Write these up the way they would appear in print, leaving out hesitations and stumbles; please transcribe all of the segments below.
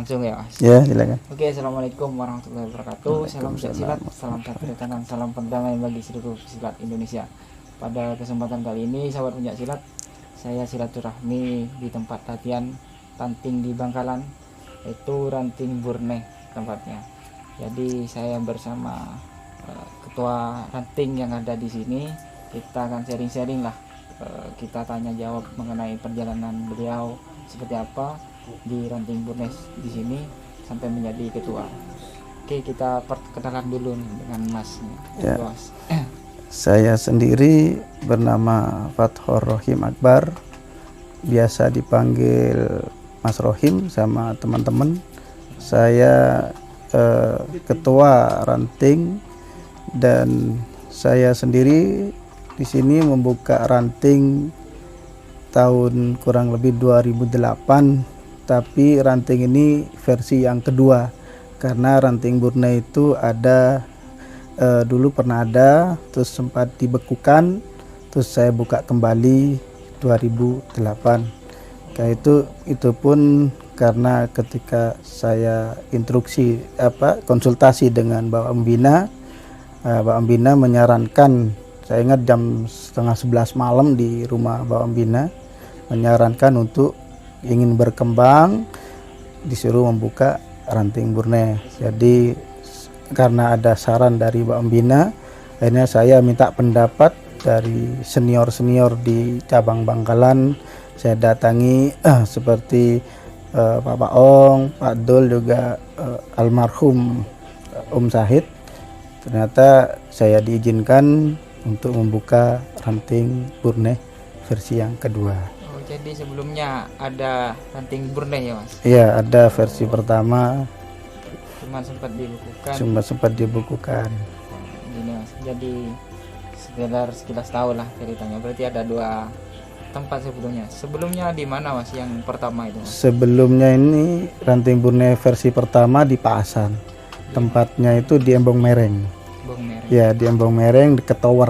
langsung ya Mas. Ya, silakan. Oke, assalamualaikum warahmatullahi wabarakatuh. Salam silat, salam satu tangan, salam perdamaian bagi seluruh silat Indonesia. Pada kesempatan kali ini, sahabat pencak silat, saya silaturahmi di tempat latihan ranting di Bangkalan, yaitu ranting Burneh tempatnya. Jadi saya bersama ketua ranting yang ada di sini, kita akan sharing-sharing lah. Kita tanya jawab mengenai perjalanan beliau seperti apa di ranting Burneh di sini sampai menjadi ketua. Oke, kita perkenalan dulu dengan Mas. Ya. Saya sendiri bernama Fathur Rohim Akbar, biasa dipanggil Mas Rohim sama teman-teman. Saya ketua ranting, dan saya sendiri di sini membuka ranting tahun kurang lebih 2008, tapi ranting ini versi yang kedua karena ranting Burneh itu ada dulu pernah ada, terus sempat dibekukan, terus saya buka kembali 2008. Kayak itu pun karena ketika saya instruksi konsultasi dengan Bapak Pembina, Bapak Pembina menyarankan, saya ingat jam setengah 11 malam di rumah Bapak Pembina, menyarankan untuk ingin berkembang disuruh membuka ranting Burneh. Jadi karena ada saran dari Bapak Pembina, akhirnya saya minta pendapat dari senior-senior di cabang Bangkalan. Saya datangi seperti Pak Ong, Pak Dul, juga almarhum Om Sahid. Ternyata saya diizinkan untuk membuka ranting Burneh versi yang kedua. Oh, jadi sebelumnya ada ranting Burneh ya Mas? Iya, ada versi pertama. Cuma sempat dibukukan. Gini Mas, jadi sekilas tahu lah ceritanya. Berarti ada dua tempat sebelumnya di mana Mas yang pertama itu Mas? Sebelumnya ini ranting Burneh versi pertama di Paasan, tempatnya itu di Embong Mereng. Ya, di Embong Mereng dekat Tower.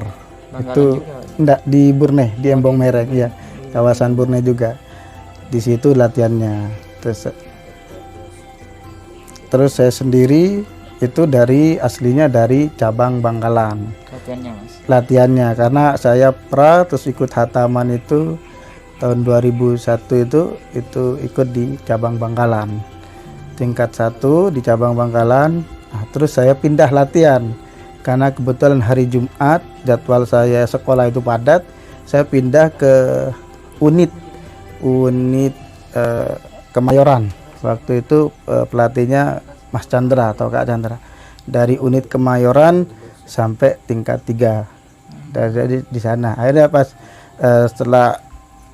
Bangkalan itu juga, enggak di Burneh, di Embong Mereng ya, kawasan Burneh juga. Di situ latihannya. Terus saya sendiri itu aslinya dari cabang Bangkalan. Latihannya Mas? Latihannya karena saya terus ikut hataman itu tahun 2001 itu ikut di cabang Bangkalan. Tingkat 1 di cabang Bangkalan. Nah, terus saya pindah latihan. Karena kebetulan hari Jumat jadwal saya sekolah itu padat, saya pindah ke unit Kemayoran. Waktu itu pelatihnya Mas Chandra atau Kak Chandra. Dari unit Kemayoran sampai tingkat 3. Dari di sana. Akhirnya pas setelah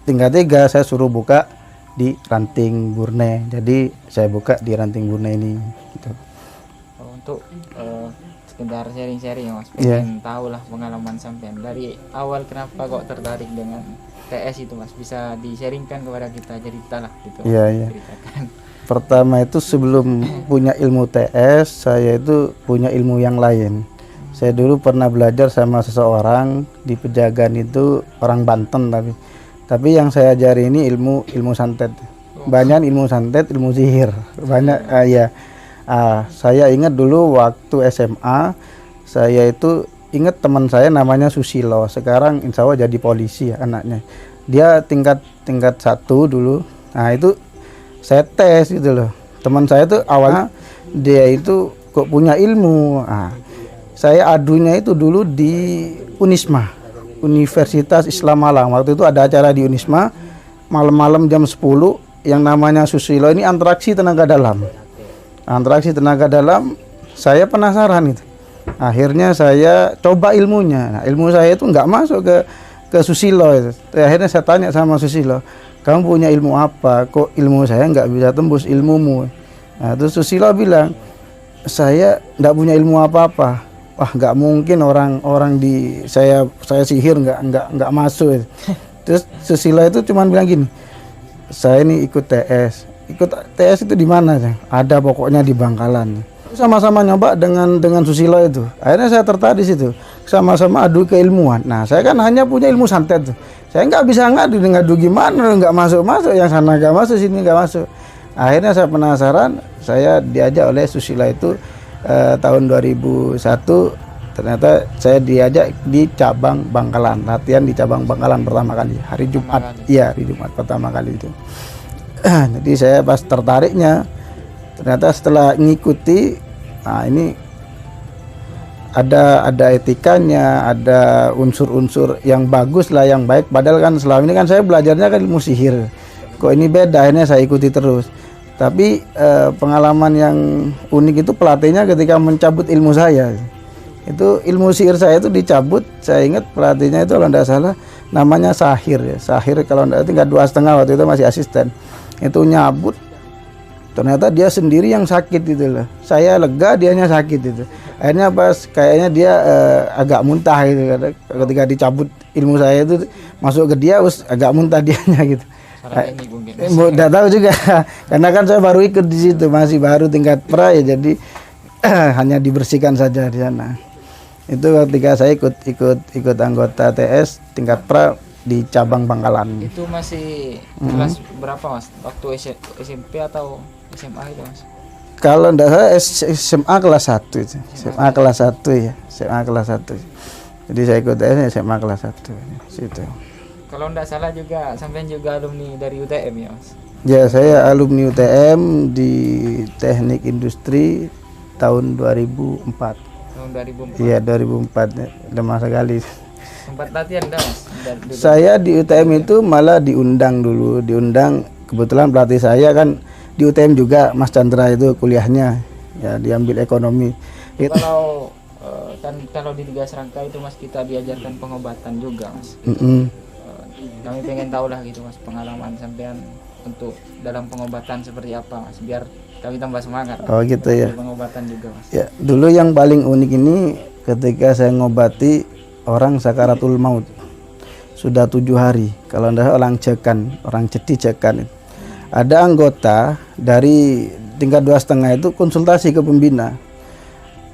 tingkat 3 saya suruh buka di ranting Burneh. Jadi saya buka di ranting Burneh ini gitu. Untuk sekedar sharing-sharing ya Mas, pengen tahu lah pengalaman sampean dari awal kenapa kok tertarik dengan TS itu Mas, bisa di-sharingkan kepada kita, cerita lah gitu. Iya. Ceritakan. Pertama itu sebelum punya ilmu TS, saya itu punya ilmu yang lain. Saya dulu pernah belajar sama seseorang di Pejagan, itu orang Banten, tapi yang saya ajari ini ilmu santet. Banyak ilmu santet, ilmu sihir. Banyak saya ingat dulu waktu SMA, saya itu ingat teman saya namanya Susilo. Sekarang insya Allah jadi polisi ya anaknya. Dia tingkat 1 dulu. Nah itu saya tes gitu loh. Teman saya tuh awalnya dia itu kok punya ilmu. Nah, saya adunya itu dulu di Unisma, Universitas Islam Malang. Waktu itu ada acara di Unisma, malam-malam jam 10, yang namanya Susilo ini interaksi tenaga dalam. Saya penasaran itu. Akhirnya saya coba ilmunya. Nah, ilmu saya itu nggak masuk ke Susilo itu. Akhirnya saya tanya sama Susilo, kamu punya ilmu apa? Kok ilmu saya nggak bisa tembus ilmumu? Nah, terus Susilo bilang, saya nggak punya ilmu apa-apa. Wah, nggak mungkin orang di saya sihir nggak masuk. Terus Susilo itu cuma bilang gini, saya ini ikut TS. Ikut TS itu di mana? Ada pokoknya di Bangkalan. Sama-sama nyoba dengan Susilo itu. Akhirnya saya tertarik di situ. Sama-sama adu keilmuan. Nah, saya kan hanya punya ilmu santet tuh. Saya nggak bisa ngadu gimana, nggak masuk yang sana nggak masuk, sini nggak masuk. Akhirnya saya penasaran, saya diajak oleh Susila itu tahun 2001. Ternyata saya diajak di cabang Bangkalan, latihan di cabang Bangkalan pertama kali, hari Jumat. Iya, hari Jumat pertama kali itu. Jadi saya pas tertariknya, ternyata setelah ngikuti, nah ini ada etikanya, ada unsur-unsur yang bagus lah, yang baik. Padahal kan selama ini kan saya belajarnya kan ilmu sihir. Kok ini beda, akhirnya saya ikuti terus. Tapi pengalaman yang unik itu pelatihnya ketika mencabut ilmu saya. Itu ilmu sihir saya itu dicabut. Saya ingat pelatihnya itu kalau tidak salah namanya Sahir ya. Sahir kalau tidak tingkat 2,5 waktu itu masih asisten. Itu nyabut. Ternyata dia sendiri yang sakit gitu loh. Saya lega, dianya sakit itu. Akhirnya pas kayaknya dia agak muntah gitu. Ketika dicabut ilmu saya itu masuk ke dia, agak muntah dianya gitu. Tidak tahu juga, karena kan saya baru ikut di situ, masih baru tingkat pra ya, jadi hanya dibersihkan saja di sana. Itu ketika saya ikut anggota TS tingkat pra di cabang Bangkalan. Itu masih kelas berapa mas? Waktu SMP atau SMA itu mas? Kalau enggak salah SMA kelas 1 itu. SMA kelas 1 ya, SMA kelas 1. Jadi saya ikut TS SMA kelas 1 situ. Kalau enggak salah juga sampean juga alumni dari UTM ya mas? Ya, saya alumni UTM di Teknik Industri tahun 2004. Tahun 2004? Iya, 2004, lama sekali. Sempat latihan enggak mas? Saya di UTM itu malah diundang dulu, kebetulan pelatih saya kan di UTM juga, Mas Chandra itu kuliahnya, ya diambil ekonomi. Kalau kan kalau di Tiga Serangka itu mas kita diajarkan pengobatan juga mas. Kami pengen tahu lah gitu mas, pengalaman sampean untuk dalam pengobatan seperti apa mas, biar kami tambah semangat. Oh gitu ya. Pengobatan juga mas. Ya, dulu yang paling unik ini ketika saya ngobati orang sakaratul maut. Sudah 7 hari. Kalau tidak orang cekan, orang cedi cekan. Ada anggota dari tingkat 2,5 itu konsultasi ke pembina.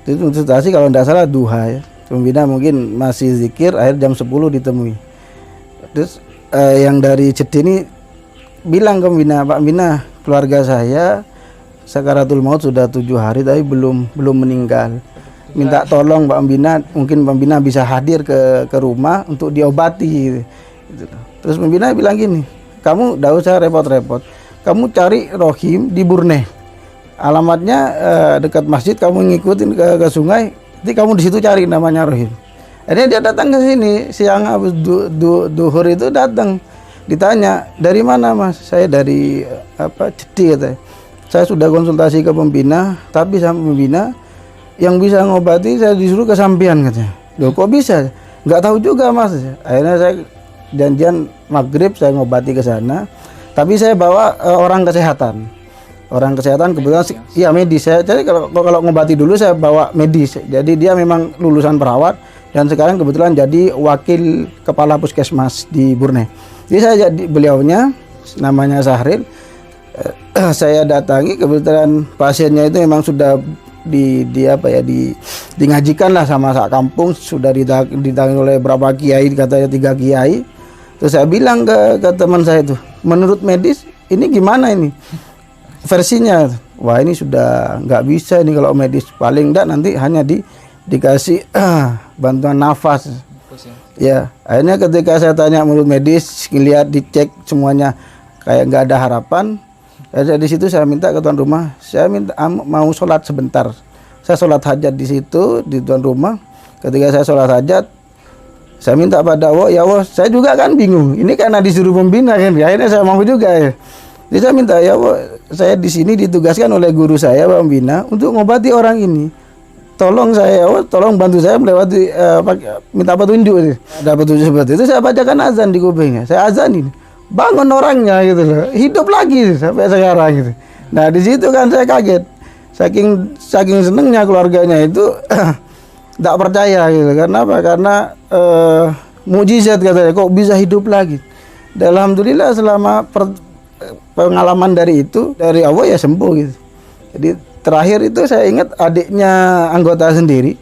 Itu konsultasi kalau tidak salah duha ya. Pembina mungkin masih zikir, akhir jam 10 ditemui. Terus yang dari cedi ini bilang ke pembina, Pak Pembina, keluarga saya sakaratul maut sudah 7 hari tapi belum meninggal. Minta tolong Pak Pembina, mungkin Pak Pembina bisa hadir ke rumah untuk diobati gitu. Terus Pembina bilang gini, kamu tidak usah repot-repot, kamu cari Rohim di Burne, alamatnya dekat masjid, kamu ngikutin ke sungai, nanti kamu di situ cari namanya Rohim. Akhirnya dia datang ke sini siang habis duhur itu datang, ditanya dari mana mas, saya dari Cedi katanya. Saya sudah konsultasi ke pembina, tapi sama pembina yang bisa ngobati saya disuruh ke sampean katanya. Loh kok bisa? Nggak tahu juga mas. Akhirnya saya janjian maghrib saya ngobati ke sana. Tapi saya bawa orang kesehatan. Orang kesehatan kebetulan iya medis. Jadi kalau ngobati dulu saya bawa medis. Jadi dia memang lulusan perawat dan sekarang kebetulan jadi wakil kepala puskesmas di Burne. Jadi saya jadi beliaunya namanya Sahril. Saya datangi, kebetulan pasiennya itu memang sudah ngajikan lah sama sak kampung, sudah ditangani oleh berapa kiai, katanya 3 kiai. Terus saya bilang ke teman saya itu, menurut medis ini gimana ini versinya? Wah ini sudah nggak bisa ini kalau medis, paling enggak nanti hanya dikasih bantuan nafas. Ya akhirnya ketika saya tanya menurut medis, ngelihat dicek semuanya kayak nggak ada harapan. Di situ saya minta ke tuan rumah, saya minta mau sholat sebentar. Saya sholat hajat di situ di tuan rumah. Ketika saya sholat hajat, saya minta pada Allah, ya Allah, saya juga kan bingung. Ini karena disuruh pembina kan, akhirnya saya mau juga ya. Jadi saya minta, ya Allah, saya di sini ditugaskan oleh guru saya Pak Pembina untuk ngobati orang ini. Tolong saya, ya Allah, tolong bantu saya melewati minta petunjuk. Ada petunjuk seperti itu, saya bacakan azan di kupingnya. Saya azanin. Bangun orangnya gitu loh, hidup lagi sampai sekarang gitu. Nah di situ kan saya kaget, saking senengnya keluarganya itu tidak percaya gitu. Karena apa? Karena mukjizat katanya, kok bisa hidup lagi. Dan alhamdulillah selama pengalaman dari itu dari Allah ya sembuh gitu. Jadi terakhir itu saya ingat adiknya anggota sendiri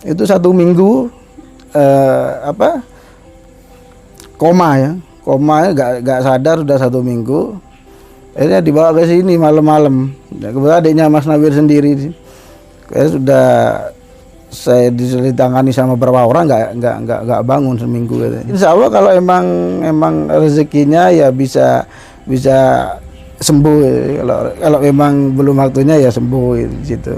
itu 1 minggu koma ya. Koma, gak sadar sudah 1 minggu. Akhirnya dibawa ke sini malam-malam. Ya, kebetulan adiknya Mas Nawir sendiri. Kayak sudah saya ditangani sama beberapa orang, nggak bangun seminggu. Insya Allah kalau emang rezekinya ya bisa sembuh. Kalau memang belum waktunya ya sembuh gitu.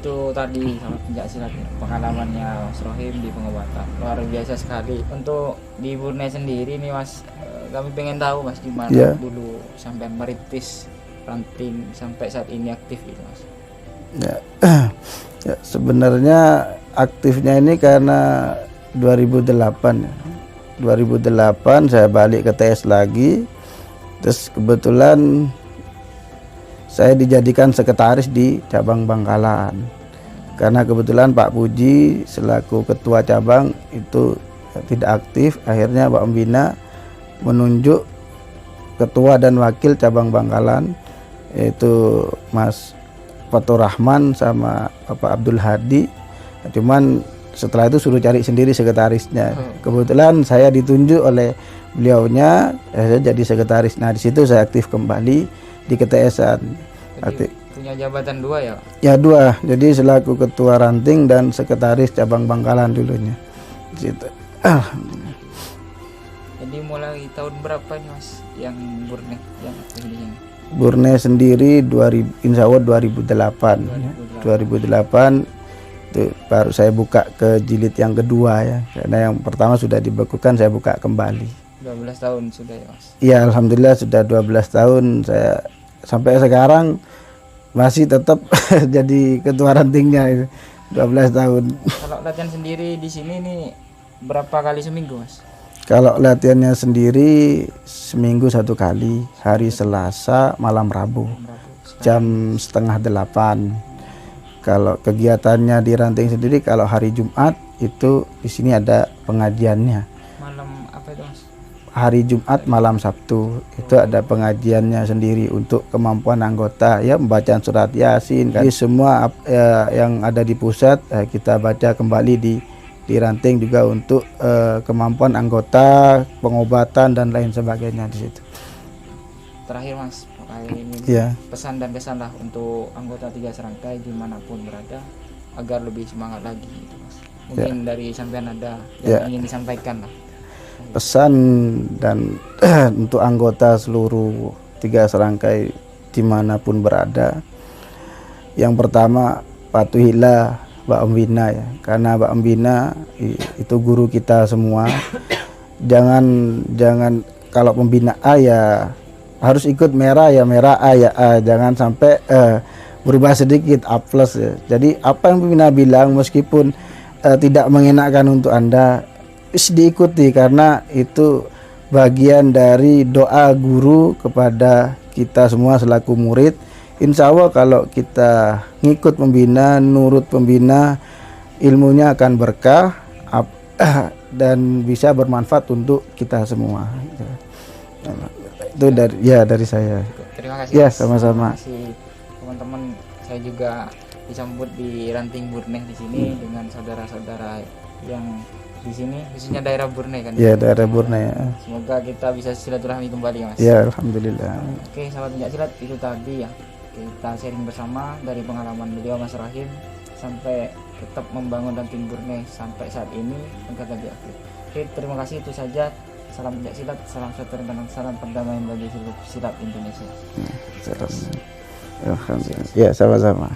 Itu tadi sama penjelasan pengalamannya Mas Rohim di pengobatan luar biasa sekali. Untuk di Brunei sendiri nih Mas, kami pengen tahu Mas gimana dulu sampai merintis ranting sampai saat ini aktif gitu Mas. Ya, sebenarnya aktifnya ini karena 2008 ya. 2008 saya balik ke TS lagi, terus kebetulan saya dijadikan sekretaris di cabang Bangkalan karena kebetulan Pak Puji selaku ketua cabang itu tidak aktif. Akhirnya Pak Pembina menunjuk ketua dan wakil cabang Bangkalan, yaitu Mas Fatur Rahman sama Bapak Abdul Hadi. Cuman setelah itu suruh cari sendiri sekretarisnya. Kebetulan saya ditunjuk oleh beliaunya, saya jadi sekretaris. Nah, di situ saya aktif kembali di KTS-an. Punya jabatan 2 ya? Ya 2. Jadi selaku ketua ranting dan sekretaris cabang Bangkalan dulunya. Di situ. Jadi mulai tahun berapa nih Mas yang Brunei yang aktif di sini? Brunei sendiri insya Allah 2008. 2008 itu baru saya buka ke jilid yang kedua ya, karena yang pertama sudah dibekukan, saya buka kembali. 12 tahun sudah ya Mas? Iya, alhamdulillah sudah 12 tahun saya sampai sekarang masih tetap jadi ketua rantingnya itu 12 tahun. Kalau latihan sendiri di sini nih berapa kali seminggu Mas? Kalau latihannya sendiri seminggu 1 kali, hari Selasa malam Rabu jam 7:30. Kalau kegiatannya di ranting sendiri, kalau hari Jumat itu di sini ada pengajiannya. Malam apa itu Mas? Hari Jumat malam Sabtu itu ada pengajiannya sendiri untuk kemampuan anggota ya, pembacaan surat Yasin. Jadi semua yang ada di pusat kita baca kembali di ranting juga untuk kemampuan anggota, pengobatan dan lain sebagainya di situ. Terakhir Mas, kali ini pesan dan kesan lah untuk anggota 3 Serangkai dimanapun berada agar lebih semangat lagi gitu Mas. Mungkin dari sampean ada yang ingin disampaikan lah. Pesan dan untuk anggota seluruh 3 Serangkai dimanapun berada, yang pertama patuhilah Pak Pembina ya, karena Pak Pembina itu guru kita semua. Jangan kalau pembina A ya harus ikut merah ya merah, A ya A, jangan sampai berubah sedikit A plus ya. Jadi apa yang pembina bilang meskipun tidak mengenakan untuk Anda, diikuti karena itu bagian dari doa guru kepada kita semua selaku murid. Insya Allah kalau kita ngikut pembina, nurut pembina, ilmunya akan berkah dan bisa bermanfaat untuk kita semua. Itu dari saya. Terima kasih. Ya, sama-sama. Terima kasih teman-teman. Saya juga disambut di ranting Brunei di sini dengan saudara-saudara yang di sini, khususnya daerah Brunei kan? Ya, daerah Brunei. Ya. Semoga kita bisa silaturahmi kembali Mas. Ya, alhamdulillah. Oke, sahabat pencaksilat, itu tadi ya kita sharing bersama dari pengalaman beliau Mas Rahim sampai tetap membangun ranting Brunei sampai saat ini agar lebih aktif. Oke, terima kasih, itu saja. Salam pencaksilat, salam sejahtera dan salam perdamaian bagi seluruh silat Indonesia. Alhamdulillah. Ya, sama-sama.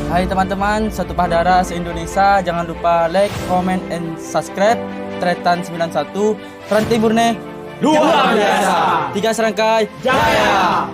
Hai teman-teman, satu Pahdara se-Indonesia, jangan lupa like, comment, and subscribe Tretan 91 Ranting Brunei luar biasa. 3 Serangkai jaya.